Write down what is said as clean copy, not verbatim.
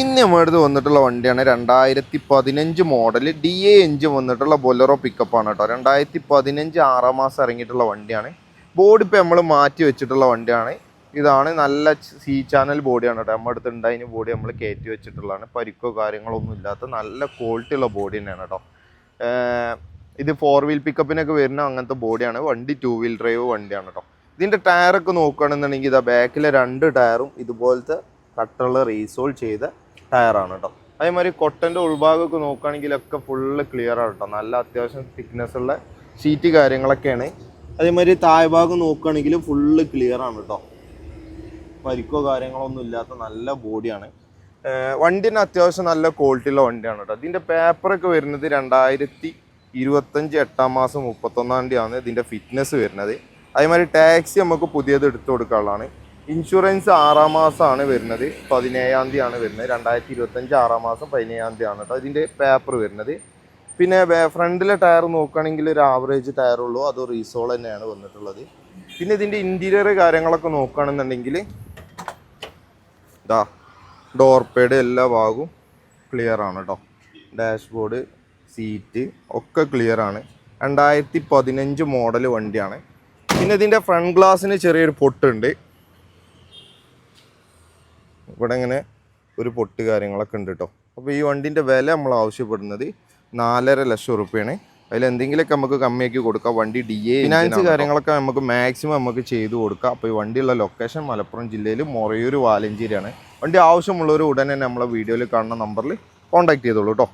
ഇന്ന് നമ്മുടെ അടുത്ത് വന്നിട്ടുള്ള വണ്ടിയാണ് 2015 മോഡൽ DA എഞ്ചിൻ വന്നിട്ടുള്ള ബൊലറോ പിക്കപ്പാണ് കേട്ടോ. 2015 6 മാസം ഇറങ്ങിയിട്ടുള്ള വണ്ടിയാണ്. ബോഡി ഇപ്പോൾ നമ്മൾ മാറ്റി വെച്ചിട്ടുള്ള വണ്ടിയാണ്. ഇതാണ് നല്ല C-ചാനൽ ബോഡിയാണ് കേട്ടോ. നമ്മുടെ അടുത്ത് ഉണ്ടായതിന് ബോഡി നമ്മൾ കയറ്റി വെച്ചിട്ടുള്ളതാണ്. പരിക്കോ കാര്യങ്ങളൊന്നും ഇല്ലാത്ത നല്ല ക്വാളിറ്റി ഉള്ള ബോഡി തന്നെയാണ് കേട്ടോ. ഇത് 4 വീൽ പിക്കപ്പിനൊക്കെ വരുന്ന അങ്ങനത്തെ ബോഡിയാണ്. വണ്ടി 2 വീൽ ഡ്രൈവ് വണ്ടിയാണ് കേട്ടോ. ഇതിൻ്റെ ടയറൊക്കെ നോക്കുകയാണെന്നുണ്ടെങ്കിൽ ഇതാ ബാക്കിലെ 2 ടയറും ഇതുപോലത്തെ കട്ടുള്ള റീസോൾ ചെയ്ത ടയറാണ് കേട്ടോ. അതേമാതിരി കൊട്ടൻ്റെ ഉൾഭാഗമൊക്കെ നോക്കുകയാണെങ്കിലൊക്കെ ഫുള്ള് ക്ലിയർ ആണ് കേട്ടോ. നല്ല അത്യാവശ്യം തിക്നെസ് ഉള്ള ഷീറ്റ് കാര്യങ്ങളൊക്കെയാണ്. അതേമാതിരി താഴ്ഭാഗം നോക്കുകയാണെങ്കിലും ഫുള്ള് ക്ലിയർ ആണ് കേട്ടോ. പരിക്കോ കാര്യങ്ങളൊന്നും ഇല്ലാത്ത നല്ല ബോഡിയാണ്. വണ്ടിന് അത്യാവശ്യം നല്ല ക്വാളിറ്റിയുള്ള വണ്ടിയാണ് കേട്ടോ. ഇതിൻ്റെ പേപ്പറൊക്കെ വരുന്നത് 2025 8 മാസം 31 തീയതിയാണ് ഇതിൻ്റെ ഫിറ്റ്നസ് വരുന്നത്. അതേമാതിരി ടാക്സി നമുക്ക് പുതിയത് എടുത്തു കൊടുക്കാനുള്ളതാണ്. ഇൻഷുറൻസ് 6 മാസമാണ് വരുന്നത്, 17 തീയതിയാണ് വരുന്നത്. 2025 6 മാസം 17 തീയതിയാണ് കേട്ടോ ഇതിൻ്റെ പേപ്പർ വരുന്നത്. പിന്നെ ഫ്രണ്ടിലെ ടയർ നോക്കുകയാണെങ്കിൽ ഒരു ആവറേജ് ടയറുള്ളൂ, അത് റീസോൾ തന്നെയാണ് വന്നിട്ടുള്ളത്. പിന്നെ ഇതിൻ്റെ ഇൻറ്റീരിയർ കാര്യങ്ങളൊക്കെ നോക്കുകയാണെന്നുണ്ടെങ്കിൽ ഇതാ ഡോർ പേഡ് എല്ലാ ഭാഗവും ക്ലിയർ ആണ് കേട്ടോ. ഡാഷ്ബോർഡ്, സീറ്റ് ഒക്കെ ക്ലിയർ ആണ്. 2015 മോഡൽ വണ്ടിയാണ്. പിന്നെ ഇതിൻ്റെ ഫ്രണ്ട് ഗ്ലാസ്സിന് ചെറിയൊരു പൊട്ടുണ്ട്. ഇവിടെ ഇങ്ങനെ ഒരു പൊട്ട് കാര്യങ്ങളൊക്കെ ഉണ്ട് കേട്ടോ. അപ്പോൾ ഈ വണ്ടിൻ്റെ വില നമ്മൾ ആവശ്യപ്പെടുന്നത് 4.5 ലക്ഷം റുപ്യാണ്. അതിൽ എന്തെങ്കിലുമൊക്കെ നമുക്ക് കമ്മിയാക്കി കൊടുക്കാം. വണ്ടി DA ഫിനാൻസ് കാര്യങ്ങളൊക്കെ നമുക്ക് മാക്സിമം നമുക്ക് ചെയ്തു കൊടുക്കാം. അപ്പോൾ ഈ വണ്ടിയുള്ള ലൊക്കേഷൻ മലപ്പുറം ജില്ലയിൽ മൊറയൂർ വാലഞ്ചേരിയാണ്. വണ്ടി ആവശ്യമുള്ളവർ ഉടനെ തന്നെ നമ്മളെ വീഡിയോയിൽ കാണുന്ന നമ്പറിൽ കോൺടാക്ട് ചെയ്തോളൂ കേട്ടോ.